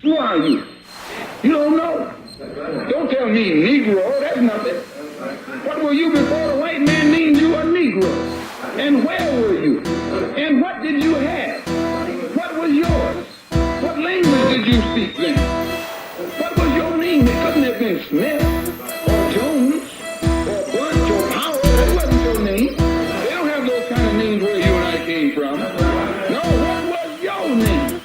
Who are you? You don't know. Don't tell me Negro, that's nothing. What were you before the white man named you a Negro? And where were you? And what did you have? What was yours? What language did you speak then? What was your name? It couldn't have been Smith or Jones or Bunch or Howard. That wasn't your name. They don't have those kind of names where you and I came from. No, what was your name?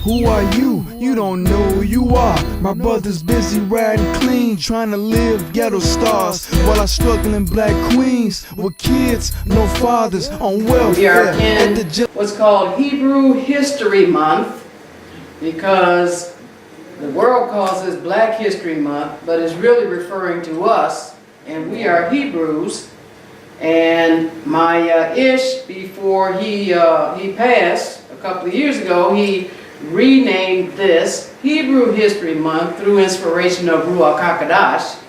Who are you? You don't know who you are. My brother's busy riding clean, trying to live ghetto stars, while I struggle in black queens with kids, no fathers, on welfare. We are in what's called Hebrew History Month, because the world calls this Black History Month, but it's really referring to us, and we are Hebrews. And my Iysh, before he passed a couple of years ago, he renamed this Hebrew History Month through inspiration of Ruach HaKodesh.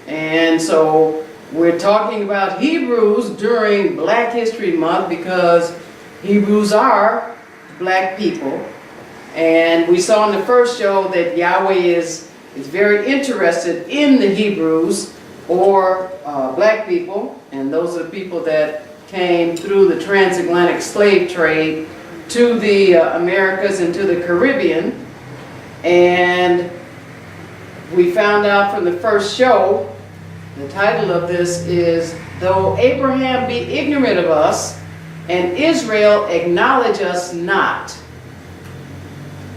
And so we're talking about Hebrews during Black History Month because Hebrews are black people. And we saw in the first show that Yahweh is very interested in the Hebrews, or black people, and those are the people that came through the transatlantic slave trade to the Americas and to the Caribbean. And we found out from the first show, the title of this is, Though Abraham be ignorant of us, and Israel acknowledge us not.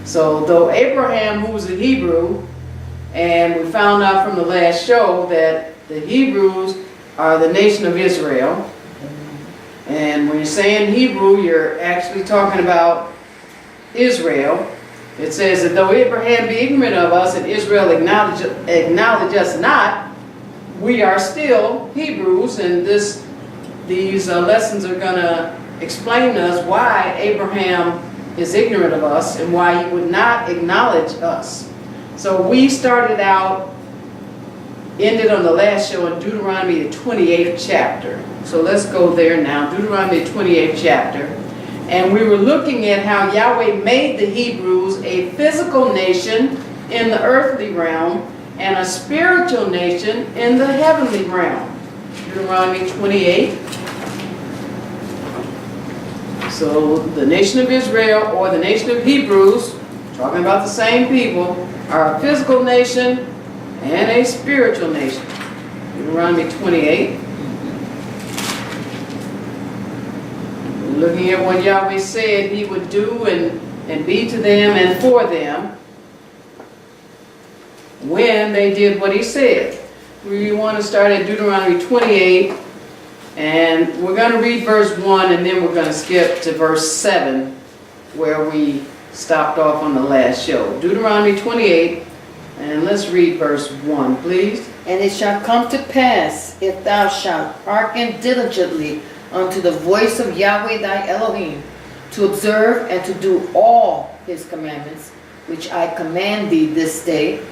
So though Abraham, who was a Hebrew, and we found out from the last show that the Hebrews are the nation of Israel. And when you're saying Hebrew, you're actually talking about Israel. It says that though Abraham be ignorant of us and Israel acknowledge us not, we are still Hebrews. And these lessons are going to explain to us why Abraham is ignorant of us and why he would not acknowledge us. So we started out, ended on the last show in Deuteronomy, the 28th chapter. So let's go there now, Deuteronomy, the 28th chapter. And we were looking at how Yahweh made the Hebrews a physical nation in the earthly realm and a spiritual nation in the heavenly realm. Deuteronomy 28. So the nation of Israel, or the nation of Hebrews, talking about the same people, are a physical nation and a spiritual nation. Deuteronomy 28. We're looking at what Yahweh said he would do and be to them and for them when they did what he said. We want to start at Deuteronomy 28, and we're going to read verse 1, and then we're going to skip to verse 7, where we stopped off on the last show. Deuteronomy 28, and let's read verse 1, please. And it shall come to pass, if thou shalt hearken diligently unto the voice of Yahweh thy Elohim, to observe and to do all his commandments, which I command thee this day,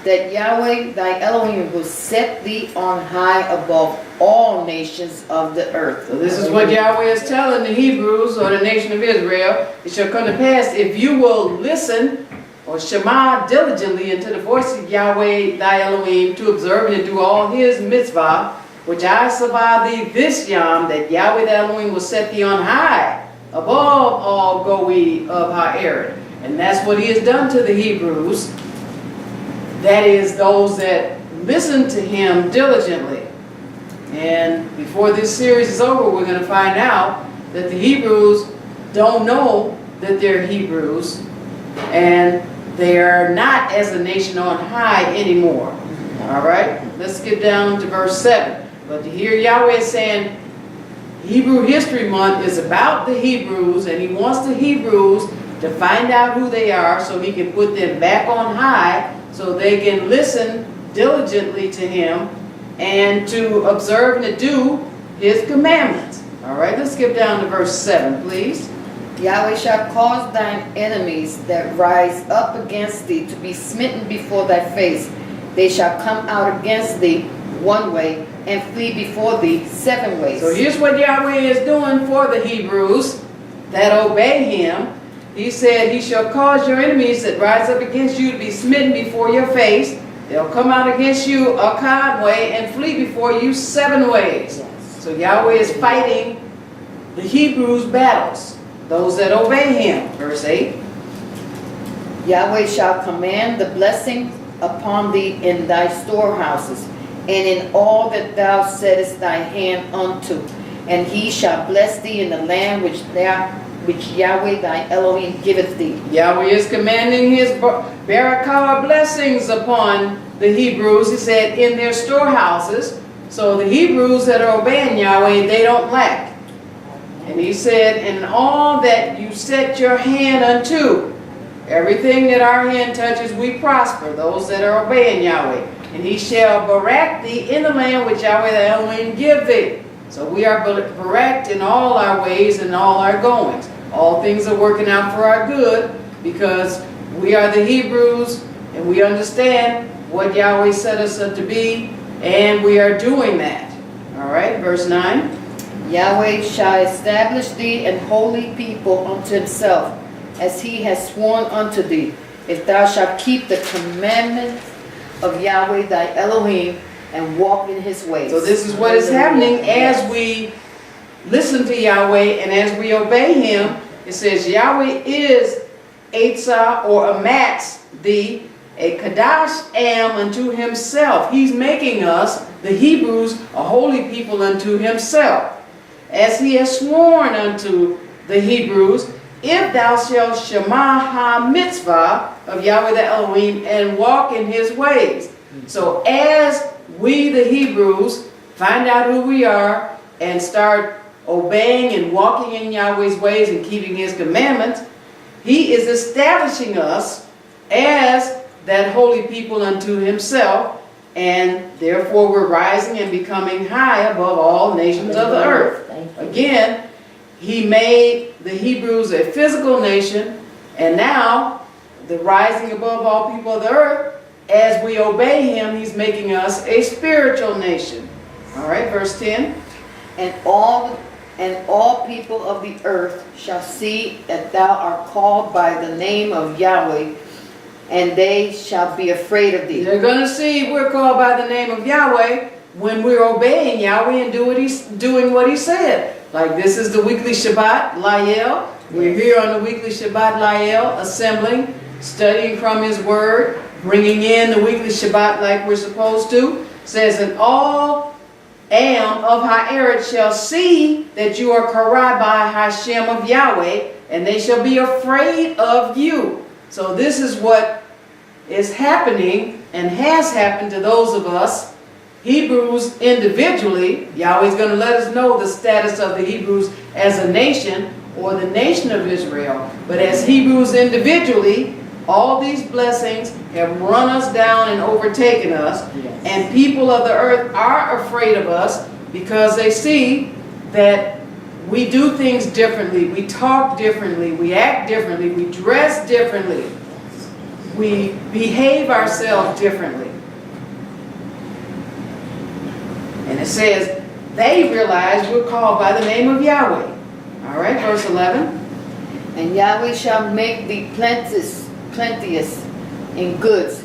that Yahweh thy Elohim will set thee on high above all nations of the earth. So this is what Yahweh is telling the Hebrews, or the nation of Israel. It shall come to pass, if you will listen or shema diligently into the voice of Yahweh thy Elohim, to observe and to do all his mitzvah, which I sabbah thee this Yom, that Yahweh thy Elohim will set thee on high above all go'i of Ha'ered. And that's what he has done to the Hebrews. That is, those that listen to him diligently. And before this series is over, we're going to find out that the Hebrews don't know that they're Hebrews, and they are not as a nation on high anymore. All right, let's get down to verse 7. But to hear Yahweh saying Hebrew History Month is about the Hebrews, and he wants the Hebrews to find out who they are so he can put them back on high, so they can listen diligently to him and to observe and to do his commandments. All right, let's skip down to verse 7, please. Yahweh shall cause thine enemies that rise up against thee to be smitten before thy face. They shall come out against thee one way and flee before thee 7 ways. So here's what Yahweh is doing for the Hebrews that obey him. He said, he shall cause your enemies that rise up against you to be smitten before your face. They'll come out against you a cod way and flee before you 7 ways. Yes. So Yahweh is fighting the Hebrews' battles, those that obey him. Verse 8. Yahweh shall command the blessing upon thee in thy storehouses, and in all that thou settest thy hand unto. And he shall bless thee in the land which Yahweh thy Elohim giveth thee. Yahweh is commanding his barakah blessings upon the Hebrews. He said, in their storehouses. So the Hebrews that are obeying Yahweh, they don't lack. And he said, in all that you set your hand unto, everything that our hand touches, we prosper, those that are obeying Yahweh. And he shall barak thee in the land which Yahweh thy Elohim give thee. So we are baraked in all our ways and all our goings. All things are working out for our good because we are the Hebrews and we understand what Yahweh set us up to be, and we are doing that. All right, verse 9. Yahweh shall establish thee an holy people unto himself, as he has sworn unto thee, if thou shalt keep the commandments of Yahweh thy Elohim and walk in his ways. So this is what is happening as we listen to Yahweh and as we obey him. It says Yahweh is Iyshshah or amats thee, a Kadash am unto himself. He's making us, the Hebrews, a holy people unto himself. As he has sworn unto the Hebrews, if thou shalt shema ha-mitzvah of Yahweh the Elohim and walk in his ways. So as we, the Hebrews, find out who we are and start obeying and walking in Yahweh's ways and keeping his commandments, he is establishing us as that holy people unto himself, and therefore we're rising and becoming high above all nations of the earth. Again, he made the Hebrews a physical nation, and now the rising above all people of the earth, as we obey him, he's making us a spiritual nation. All right, verse 10. And all people of the earth shall see that thou art called by the name of Yahweh, and they shall be afraid of thee. They're going to see we're called by the name of Yahweh when we're obeying Yahweh and doing what he said. Like this is the weekly Shabbat, Layil. We're here on the weekly Shabbat, Layil, assembling, studying from his word, bringing in the weekly Shabbat like we're supposed to. It says, and all am of Ha'eretz shall see that you are karah by Hashem of Yahweh, and they shall be afraid of you. So this is what is happening and has happened to those of us, Hebrews individually. Yahweh's going to let us know the status of the Hebrews as a nation or the nation of Israel. But as Hebrews individually, all these blessings have run us down and overtaken us. Yes. And people of the earth are afraid of us because they see that we do things differently, we talk differently, we act differently, we dress differently, we behave ourselves differently. And it says, they realize we're called by the name of Yahweh. All right, verse 11. And Yahweh shall make thee plenteous in goods,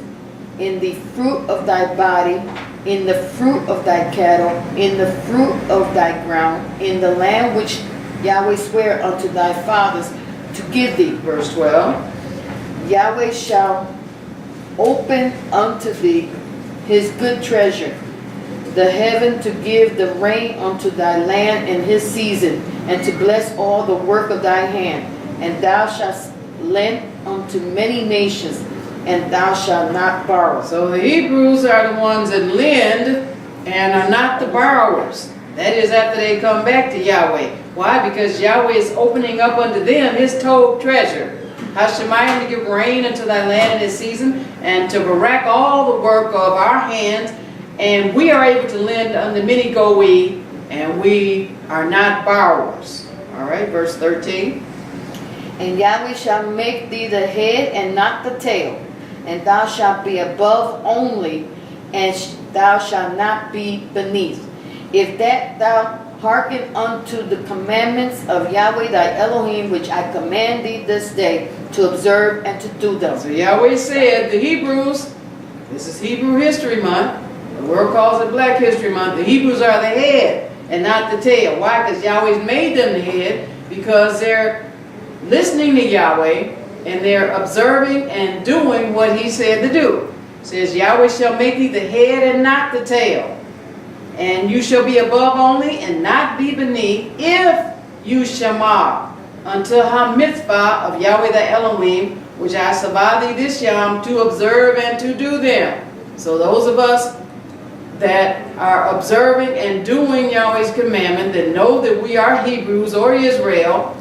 in the fruit of thy body, in the fruit of thy cattle, in the fruit of thy ground, in the land which Yahweh sware unto thy fathers to give thee. Verse 12. Yahweh shall open unto thee his good treasure, the heaven to give the rain unto thy land in his season, and to bless all the work of thy hand. And thou shalt lend unto many nations, and thou shalt not borrow. So the Hebrews are the ones that lend and are not the borrowers. That is after they come back to Yahweh. Why? Because Yahweh is opening up unto them his told treasure. Hashemayim to give rain unto thy land in his season, and to barak all the work of our hands. And we are able to lend unto many goe, and we are not borrowers. All right, verse 13. And Yahweh shall make thee the head and not the tail, and thou shalt be above only, and thou shalt not be beneath. If that thou hearken unto the commandments of Yahweh thy Elohim, which I command thee this day, to observe and to do them. So Yahweh said, the Hebrews, this is Hebrew History Month. The world calls it Black History Month. The Hebrews are the head and not the tail. Why? Because Yahweh's made them the head, because they're listening to Yahweh and they're observing and doing what he said to do. It says, Yahweh shall make thee the head and not the tail. And you shall be above only and not be beneath, if you shamar until ha-mitzvah of Yahweh thy Elohim, which I sabbath thee this Yom, to observe and to do them. So those of us that are observing and doing Yahweh's commandment, that know that we are Hebrews or Israel,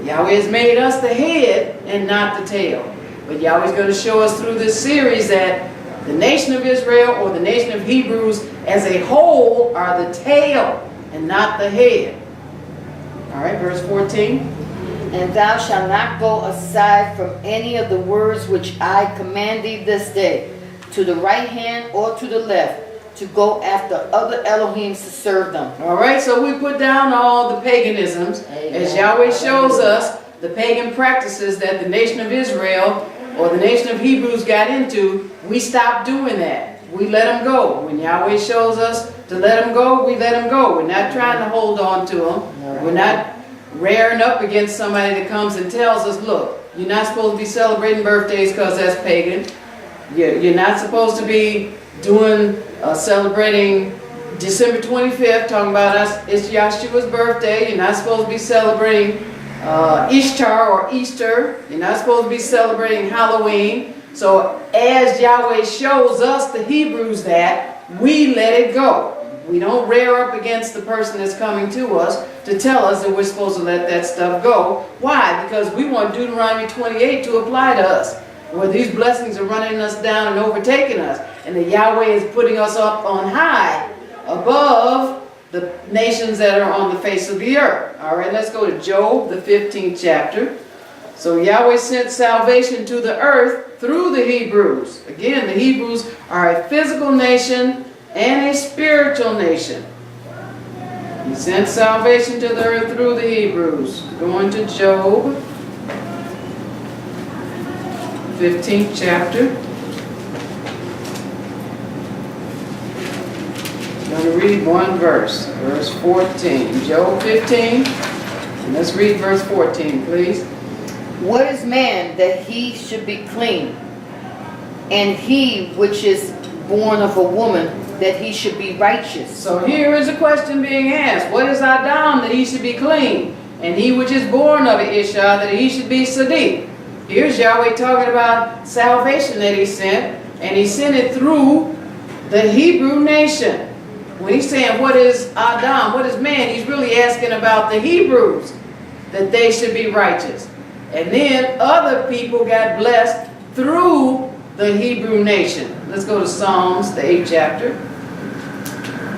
Yahweh has made us the head and not the tail. But Yahweh's going to show us through this series that the nation of Israel or the nation of Hebrews as a whole are the tail and not the head. All right, verse 14. And thou shalt not go aside from any of the words which I command thee this day, to the right hand or to the left, to go after other Elohims to serve them. All right, so we put down all the paganisms, as Yahweh shows us the pagan practices that the nation of Israel or the nation of Hebrews got into. We stopped doing that. We let them go. When Yahweh shows us to let them go, we let them go. We're not trying to hold on to them. We're not rearing up against somebody that comes and tells us, look, you're not supposed to be celebrating birthdays because that's pagan. You're not supposed to be doing celebrating December 25th, talking about us. It's Yahshua's birthday. You're not supposed to be celebrating Iyshshah or Easter. You're not supposed to be celebrating Halloween. So as Yahweh shows us, the Hebrews, that, we let it go. We don't rear up against the person that's coming to us to tell us that we're supposed to let that stuff go. Why? Because we want Deuteronomy 28 to apply to us, where these blessings are running us down and overtaking us, and that Yahweh is putting us up on high above the nations that are on the face of the earth. All right, let's go to Job, the 15th chapter. So Yahweh sent salvation to the earth through the Hebrews. Again, the Hebrews are a physical nation and a spiritual nation. He sent salvation to the earth through the Hebrews. Going to Job, 15th chapter. I'm going to read one verse, verse 14. Job 15, and let's read verse 14, please. What is man that he should be clean? And he which is born of a woman, that he should be righteous. So here is a question being asked. What is Adam that he should be clean? And he which is born of Iyshshah, that he should be Sadiq. Here's Yahweh talking about salvation that he sent, and he sent it through the Hebrew nation. When he's saying what is Adam, what is man, he's really asking about the Hebrews, that they should be righteous. And then other people got blessed through the Hebrew nation. Let's go to Psalms, the 8th chapter.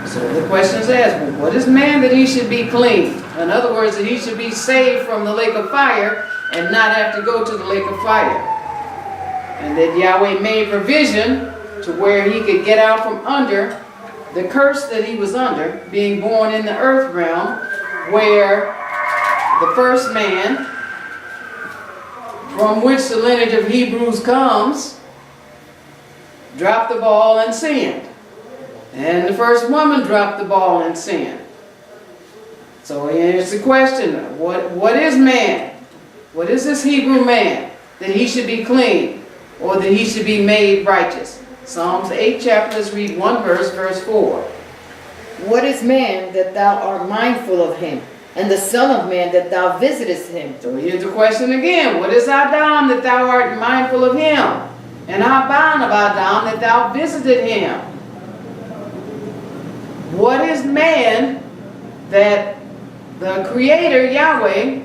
So the question is asked, well, what is man that he should be clean? In other words, that he should be saved from the lake of fire and not have to go to the lake of fire. And that Yahweh made provision to where he could get out from under the curse that he was under, being born in the earth realm, where the first man, from which the lineage of Hebrews comes, dropped the ball and sinned. And the first woman dropped the ball and sinned. So here's the question, what is man? What is this Hebrew man? That he should be clean, or that he should be made righteous? Psalms 8th chapter, let's read one verse, verse 4. What is man that thou art mindful of him, and the son of man that thou visitest him? So here's the question again. What is Adam that thou art mindful of him? And Abban of Adam that thou visited him? What is man that the Creator, Yahweh,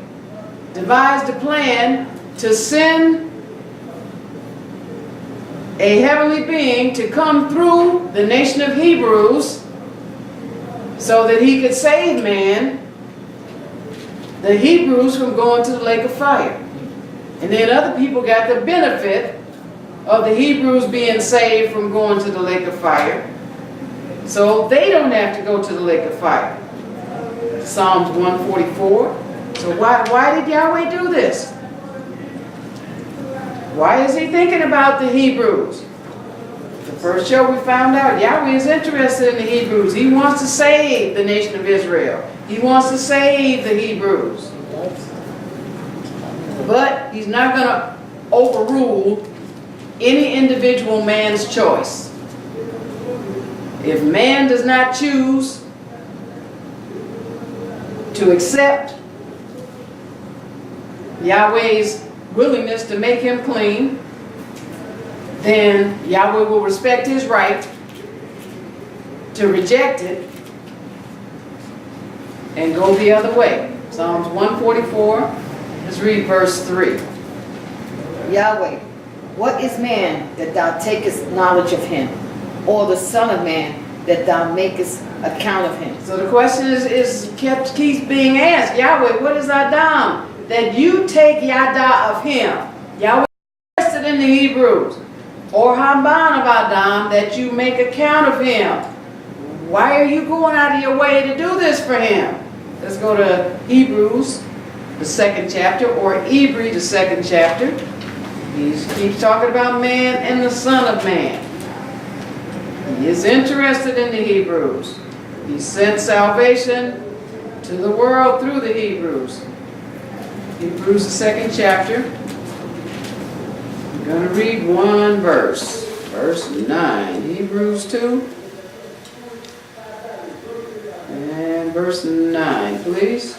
devised a plan to send a heavenly being to come through the nation of Hebrews so that he could save man, the Hebrews, from going to the lake of fire. And then other people got the benefit of the Hebrews being saved from going to the lake of fire, so they don't have to go to the lake of fire. Psalms 144. So why did Yahweh do this? Why is he thinking about the Hebrews? The first show we found out Yahweh is interested in the Hebrews. He wants to save the nation of Israel. He wants to save the Hebrews. But he's not going to overrule any individual man's choice. If man does not choose to accept Yahweh's willingness to make him clean, then Yahweh will respect his right to reject it and go the other way. Psalms 144, let's read verse 3. Yahweh, what is man that thou takest knowledge of him, or the son of man that thou makest account of him? So the question keeps being asked, Yahweh, what is Adam that you take yada of him? Yahweh is interested in the Hebrews. Or Haban of Adam that you make account of him. Why are you going out of your way to do this for him? Let's go to Hebrews, the 2nd chapter, or Ibryi, the 2nd chapter. He keeps talking about man and the Son of Man. He is interested in the Hebrews. He sent salvation to the world through the Hebrews. Hebrews, the 2nd chapter. I'm going to read one verse. Verse 9. Hebrews 2. And verse 9, please.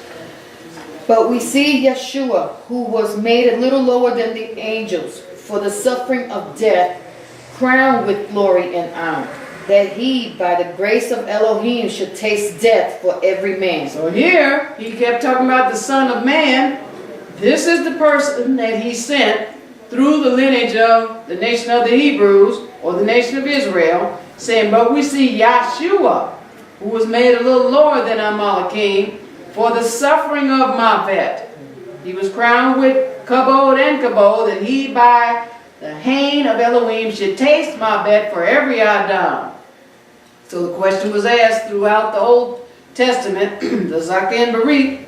But we see Yahshua, who was made a little lower than the angels, for the suffering of death, crowned with glory and honor, that he, by the grace of Elohim, should taste death for every man. So here, he kept talking about the Son of Man. This is the person that he sent through the lineage of the nation of the Hebrews, or the nation of Israel, saying, but we see Yahshua, who was made a little lower than Amalekim, for the suffering of Mavet. He was crowned with kabod and kabod, that he by the hand of Elohim should taste Mavet for every Adam. So the question was asked throughout the Old Testament, the Zaken Barit,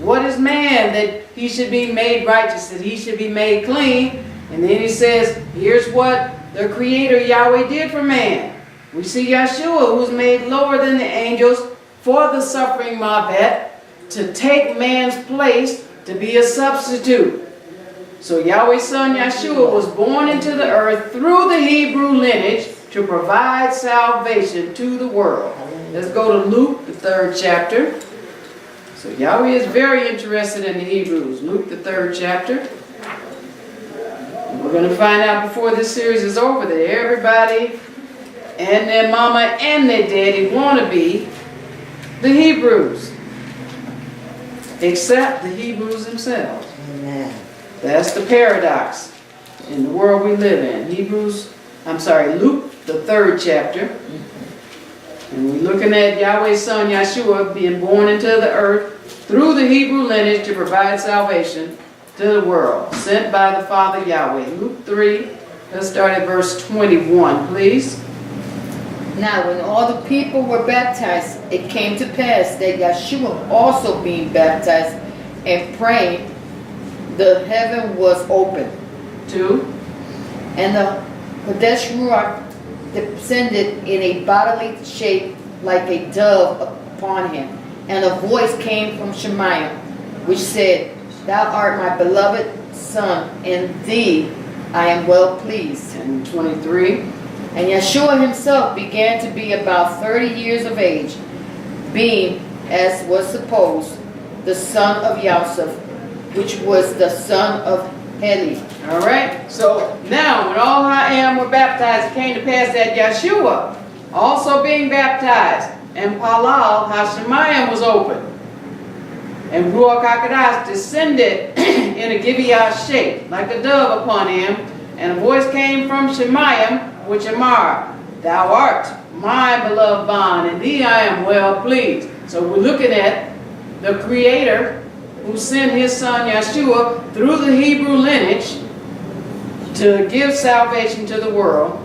what is man that he should be made righteous, that he should be made clean? And then he says, here's what the Creator Yahweh did for man. We see Yahshua, who was made lower than the angels for the suffering Mavet, to take man's place, to be a substitute. So Yahweh's son Yahshua was born into the earth through the Hebrew lineage to provide salvation to the world. Let's go to Luke, the 3rd chapter. So Yahweh is very interested in the Hebrews. Luke, the 3rd chapter. And we're going to find out before this series is over that everybody and their mama and their daddy want to be the Hebrews, except the Hebrews themselves. Amen. That's the paradox in the world we live in. Luke, the 3rd chapter. And we're looking at Yahweh's son Yahshua being born into the earth through the Hebrew lineage to provide salvation to the world, sent by the Father Yahweh. Luke 3, let's start at verse 21, please. Now when all the people were baptized, it came to pass that Yahshua also being baptized and praying, the heaven was opened. 2. And the Kodesh Ruach descended in a bodily shape like a dove upon him. And a voice came from Shemayim, which said, Thou art my beloved Son, in thee I am well pleased. And 23. And Yahshua himself began to be about 30 years of age, being, as was supposed, the son of Yosef, which was the son of Heli. All right, so now when all Ha'am were baptized, it came to pass that Yahshua, also being baptized, and Palal HaShemayim was opened, and Ruach HaKodesh descended in a Gibeah shape, like a dove upon him, and a voice came from Shemayim, which Amar, Thou art my beloved bond, in thee I am well pleased. So we're looking at the Creator who sent his son Yahshua through the Hebrew lineage to give salvation to the world,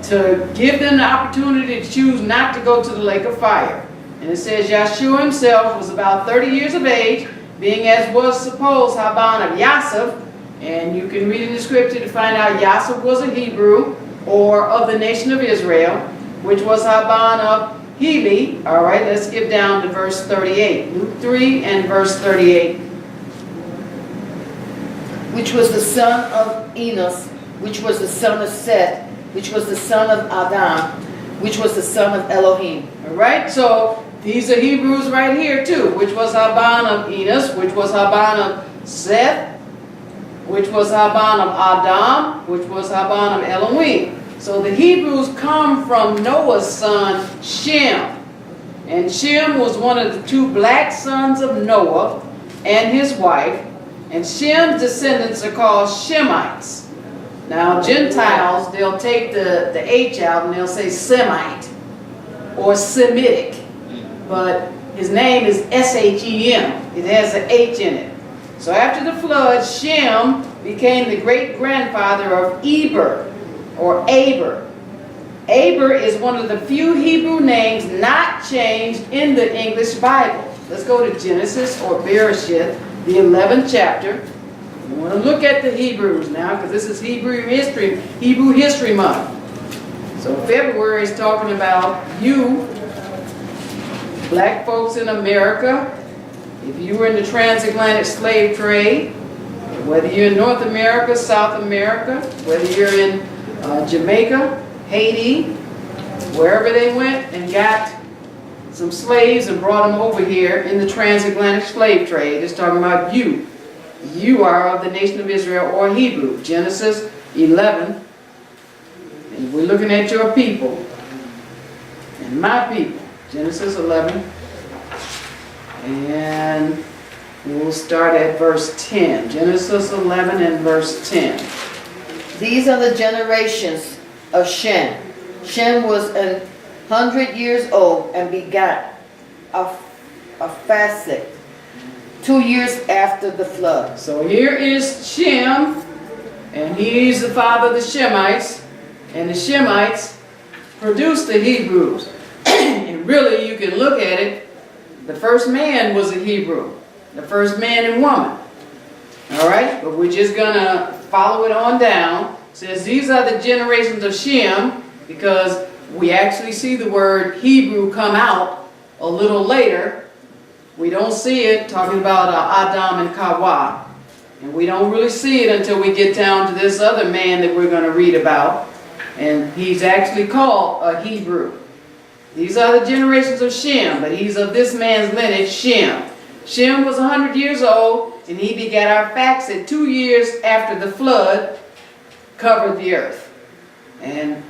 to give them the opportunity to choose not to go to the lake of fire. And it says Yahshua himself was about 30 years of age, being as was supposed Haban of Yosef. And you can read in the scripture to find out Yosef was a Hebrew, or of the nation of Israel, which was Haban of Heli. All right, let's skip down to verse 38. Luke 3 and verse 38. Which was the son of Enos, which was the son of Seth, which was the son of Adam, which was the son of Elohim. All right, so these are Hebrews right here too, which was Haban of Enos, which was Haban of Seth, which was Haban of Adam, which was Haban of Elohim. So the Hebrews come from Noah's son, Shem. And Shem was one of the two black sons of Noah and his wife. And Shem's descendants are called Shemites. Now, Gentiles, they'll take the H out and they'll say Semite or Semitic. But his name is S-H-E-M. It has an H in it. So after the flood, Shem became the great-grandfather of Eber, or Aber. Aber is one of the few Hebrew names not changed in the English Bible. Let's go to Genesis, or Bereshith, the 11th chapter. We want to look at the Hebrews now, because this is Hebrew History Month. So February is talking about you, black folks in America. If you were in the transatlantic slave trade, whether you're in North America, South America, whether you're in Jamaica, Haiti, wherever they went and got some slaves and brought them over here in the transatlantic slave trade, it's talking about you. You are of the nation of Israel, or Hebrew. Genesis 11. And we're looking at your people and my people. Genesis 11. And we'll start at verse 10. Genesis 11 and verse 10. These are the generations of Shem. Shem was 100 years old and begat Arphaxad 2 years after the flood. So here is Shem, and he's the father of the Shemites, and the Shemites produced the Hebrews. And really, you can look at it, the first man was a Hebrew, the first man and woman. All right, but we're just going to follow it on down. It says these are the generations of Shem, because we actually see the word Hebrew come out a little later. We don't see it talking about Adam and Kawa. And we don't really see it until we get down to this other man that we're going to read about. And he's actually called a Hebrew. These are the generations of Shem, but he's of this man's lineage, Shem. Shem was 100 years old, and he begat Arphaxad 2 years after the flood covered the earth. And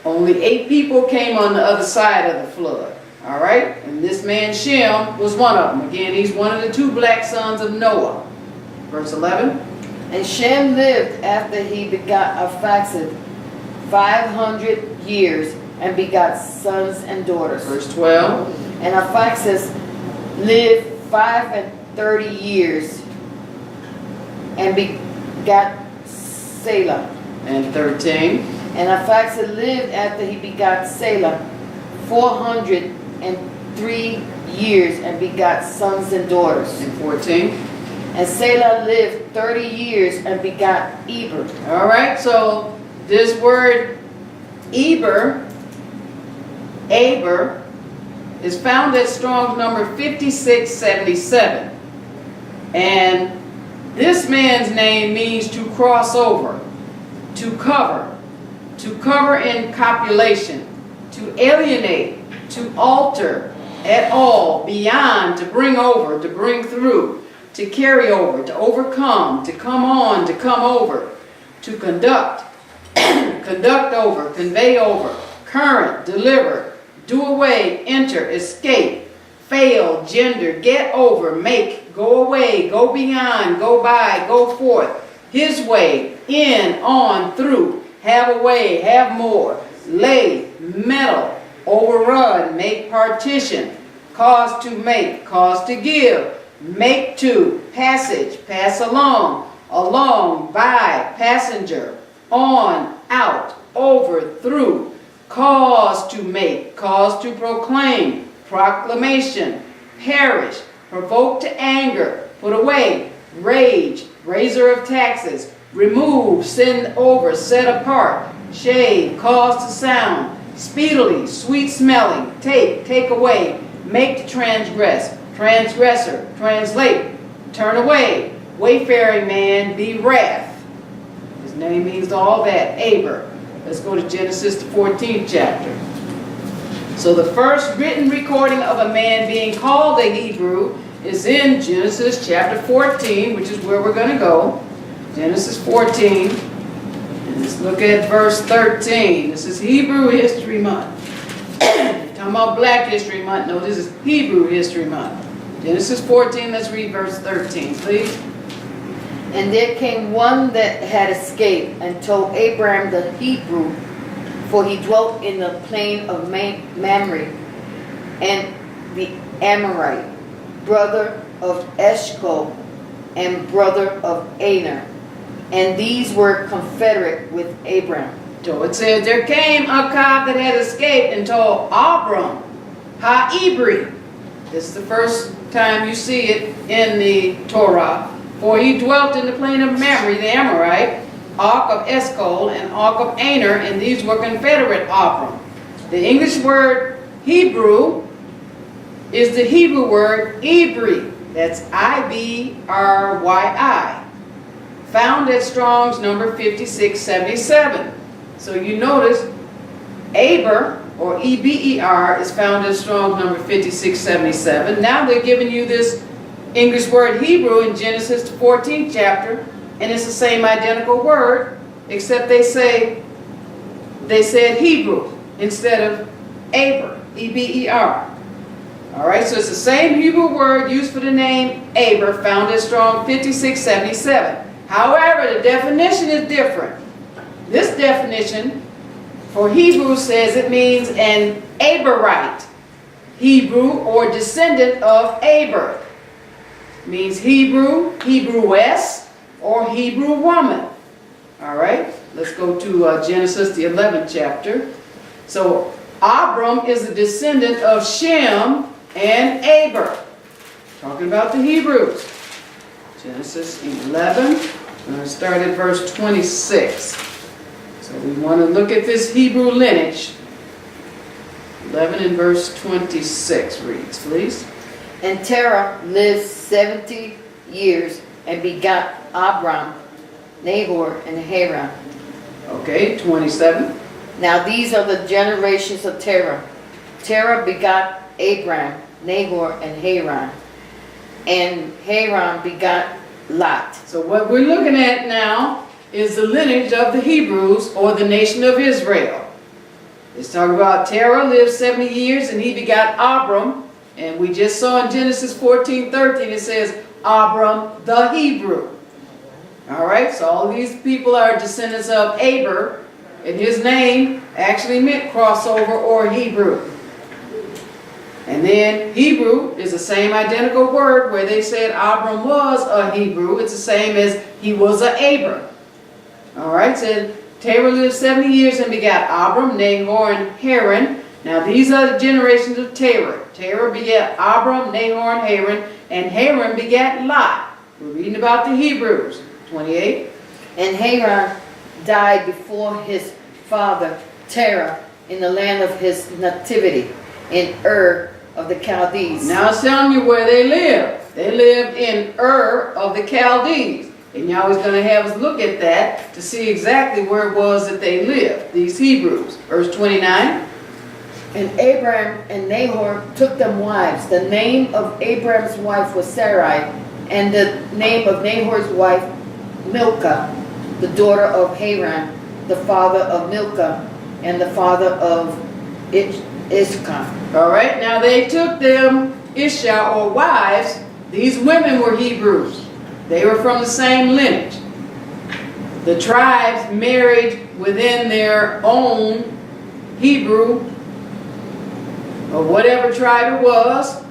only 8 people came on the other side of the flood. All right? And this man Shem was one of them. Again, he's one of the 2 black sons of Noah. Verse 11. And Shem lived after he begot Arphaxad 500 years and begot sons and daughters. Verse 12. And Arphaxad lived 35 years and begot Selah. And 13. And Arphaxad lived after he begot Selah 403 years and begot sons and daughters. And 14. And Selah lived 30 years and begot Ibryi. All right, so this word Aber, is found at Strong's number 5677. And this man's name means to cross over, to cover in copulation, to alienate, to alter at all, beyond, to bring over, to bring through, to carry over, to overcome, to come on, to come over, to conduct, conduct over, convey over, current, deliver, do away, enter, escape, fail, gender, get over, make, go away, go beyond, go by, go forth, his way, in, on, through, have away, have more, lay, meddle, overrun, make partition, cause to make, cause to give, make to, passage, pass along, by, passenger, on, out, over, through, cause to make, cause to proclaim, proclamation, perish, provoke to anger, put away, rage, raiser of taxes, remove, send over, set apart, shave, cause to sound, speedily, sweet smelling, take away, make to transgress, transgressor, translate, turn away, wayfaring man, be wrath. His name means all that, Ibryi. Let's go to Genesis, the 14th chapter. So the first written recording of a man being called a Hebrew is in Genesis chapter 14, which is where we're going to go. Genesis 14. And let's look at verse 13. This is Hebrew History Month. Talking about Black History Month. No, this is Hebrew History Month. Genesis 14, let's read verse 13, please. And there came one that had escaped and told Abraham the Hebrew, for he dwelt in the plain of Mamre, and the Amorite, brother of Eshcol, and brother of Aner. And these were confederate with Abraham. So it says, there came a cob that had escaped and told Abram, Ibryi. This is the first time you see it in the Torah. For he dwelt in the plain of Mamre, the Amorite, Ark of Eshcol, and Ark of Aner, and these were confederate Abram. The English word Hebrew is the Hebrew word Ibryi. That's Ibryi. Found at Strong's number 5677. So you notice Aber, or E-B-E-R, is found in Strong's number 5677. Now they're giving you this English word Hebrew in Genesis, the 14th chapter, and it's the same identical word, except they said Hebrew instead of Aber, E-B-E-R. All right, so it's the same Hebrew word used for the name Aber, found in Strong 5677. However, the definition is different. This definition for Hebrew says it means an Abarite, Hebrew or descendant of Aber. Means Hebrew, Hebrewess, or Hebrew woman. All right, let's go to Genesis, the 11th chapter. So Abram is a descendant of Shem and Aber. Talking about the Hebrews. Genesis 11. We're going to start at verse 26. So we want to look at this Hebrew lineage. 11 and verse 26 reads, please. And Terah lived 70 years and begot Abram, Nahor, and Haran. Okay, 27. Now these are the generations of Terah. Terah begot Abram, Nahor, and Haran. And Haran begot Lot. So what we're looking at now is the lineage of the Hebrews, or the nation of Israel. It's talking about Terah lived 70 years and he begot Abram. And we just saw in Genesis 14:13 it says Abram the Hebrew. All right, so all these people are descendants of Aber, and his name actually meant crossover or Hebrew. And then Hebrew is the same identical word where they said Abram was a Hebrew. It's the same as he was an Aber. All right, so Terah lived 70 years and begat Abram, Nahor, and Haran. Now these are the generations of Terah. Terah begat Abram, Nahor, and Haran begat Lot. We're reading about the Hebrews. 28. And Haran died before his father Terah in the land of his nativity, in of the Chaldees. Now it's telling you where they lived. They lived in of the Chaldees. And Yahweh's going to have us look at that to see exactly where it was that they lived, these Hebrews. Verse 29. And Abram and Nahor took them wives. The name of Abram's wife was Sarai, and the name of Nahor's wife Milcah, the daughter of Haran, the father of Milcah, and the father of Iyshshah. All right, now they took them Iyshshah, or wives. These women were Hebrews. They were from the same lineage. The tribes married within their own Hebrew, or whatever tribe it was.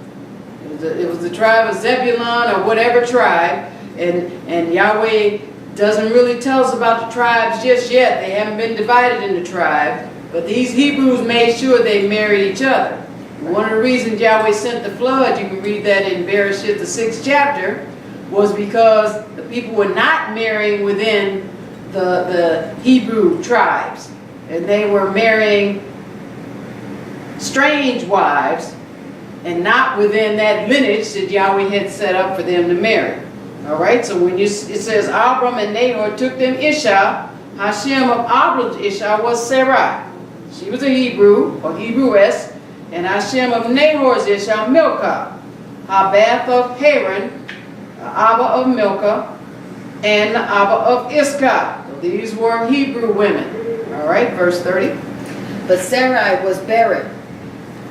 It was the tribe of Zebulun, or whatever tribe. And Yahweh doesn't really tell us about the tribes just yet. They haven't been divided into tribes. But these Hebrews made sure they married each other. One of the reasons Yahweh sent the flood, you can read that in Bereshit, the 6th chapter, was because the people were not marrying within the Hebrew tribes. And they were marrying strange wives and not within that lineage that Yahweh had set up for them to marry. All right, so when it says Abram and Nahor took them Iyshshah, Hashem of Abram's Iyshshah was Sarai. She was a Hebrew, or Hebrewess, and Hashem of Nahor's Iyshshah, Milcah. Habath of Haran, Abba of Milcah, and Abba of Iscah. So these were Hebrew women. All right, verse 30. But Sarai was barren.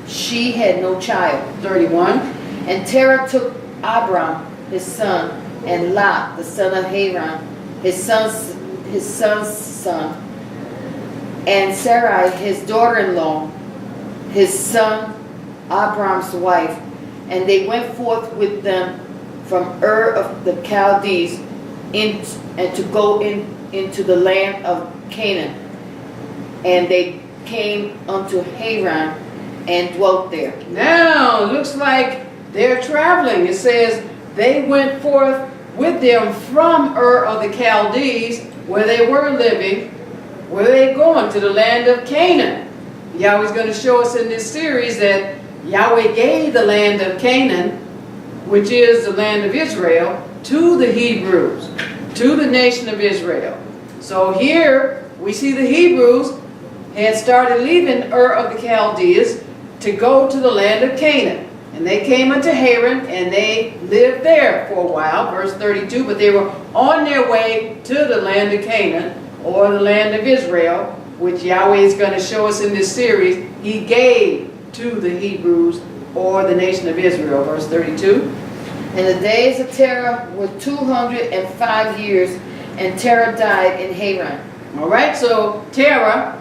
She had no child. 31. And Terah took Abram, his son, and Lot, the son of Haran, his son's son, and Sarai, his daughter-in-law, his son Abram's wife, and they went forth with them from Ur of the Chaldees and to go into the land of Canaan. And they came unto Haran and dwelt there. Now, looks like they're traveling. It says they went forth with them from Ur of the Chaldees, where they were living. Where are they going? To the land of Canaan. Yahweh's going to show us in this series that Yahweh gave the land of Canaan, which is the land of Israel, to the Hebrews, to the nation of Israel. So here we see the Hebrews had started leaving Ur of the Chaldees to go to the land of Canaan. And they came unto Haran, and they lived there for a while, verse 32, but they were on their way to the land of Canaan, or the land of Israel, which Yahweh is going to show us in this series. He gave to the Hebrews, or the nation of Israel, verse 32. And the days of Terah were 205 years, and Terah died in Haran. All right, so Terah,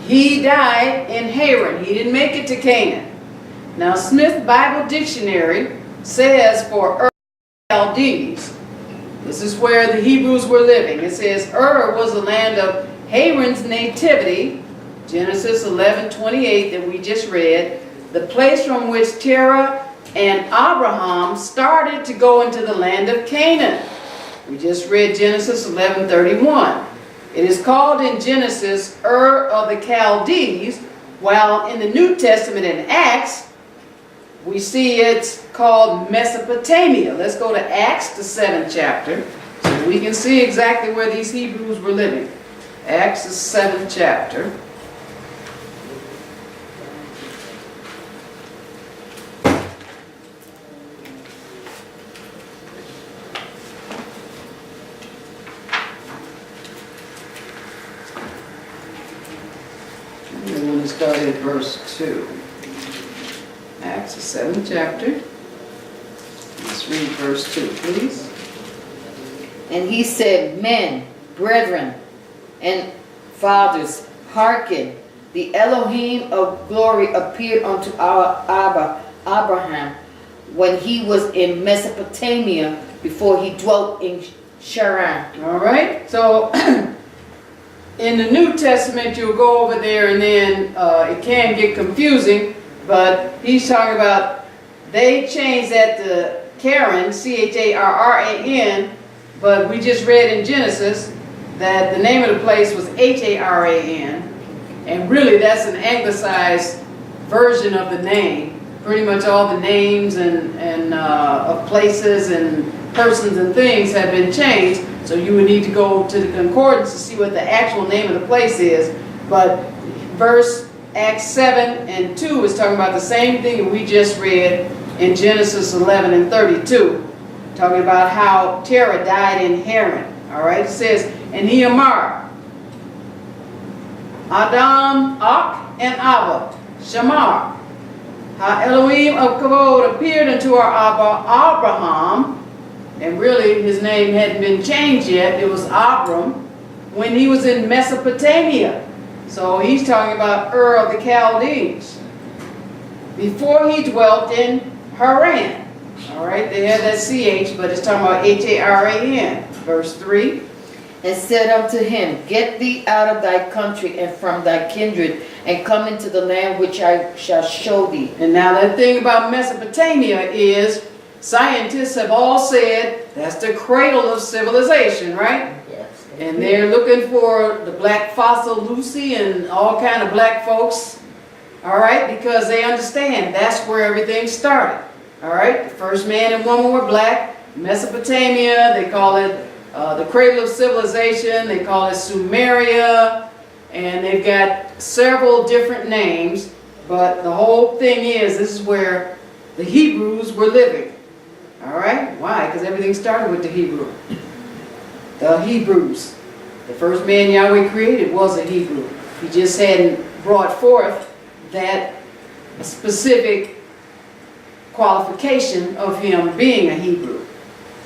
he died in Haran. He didn't make it to Canaan. Now, Smith Bible Dictionary says for Ur Chaldees, this is where the Hebrews were living. It says Ur was the land of Haran's nativity, Genesis 11:28 that we just read, the place from which Terah and Abraham started to go into the land of Canaan. We just read Genesis 11:31. It is called in Genesis Ur of the Chaldees, while in the New Testament in Acts, we see it's called Mesopotamia. Let's go to Acts, the 7th chapter, so we can see exactly where these Hebrews were living. Acts, the 7th chapter. And we're going to start at verse 2. Acts, the 7th chapter. Let's read verse 2, please. And he said, Men, brethren, and fathers, hearken. The Elohim of glory appeared unto our Abba, Abraham, when he was in Mesopotamia, before he dwelt in Sharon. All right, so in the New Testament, you'll go over there and then it can get confusing, but he's talking about, they changed that to Charan, C-H-A-R-R-A-N, but we just read in Genesis that the name of the place was H-A-R-A-N, and really that's an anglicized version of the name. Pretty much all the names and of places and persons and things have been changed, so you would need to go to the concordance to see what the actual name of the place is. But verse Acts 7 and 2 is talking about the same thing that we just read in Genesis 11 and 32, talking about how Terah died in Haran. All right, it says, and he Amar, Adam, Ak, and Abba, Shamar, Ha Elohim of Kavod appeared unto our Abba, Abraham, and really his name hadn't been changed yet, it was Abram, when he was in Mesopotamia. So he's talking about Ur of the Chaldees, before he dwelt in Haran. All right, they had that CH, but it's talking about H-A-R-A-N. Verse 3. and said unto him, Get thee out of thy country and from thy kindred, and come into the land which I shall show thee. And now the thing about Mesopotamia is, scientists have all said that's the cradle of civilization, right? Yes. And they're looking for the black fossil Lucy and all kind of black folks, all right, because they understand that's where everything started, all right? The first man and woman were black. Mesopotamia, they call it the cradle of civilization. They call it Sumeria, and they've got several different names, but the whole thing is, this is where the Hebrews were living, all right? Why? Because everything started with the Hebrew. The Hebrews. The first man Yahweh created was a Hebrew. He just hadn't brought forth that specific qualification of him being a Hebrew.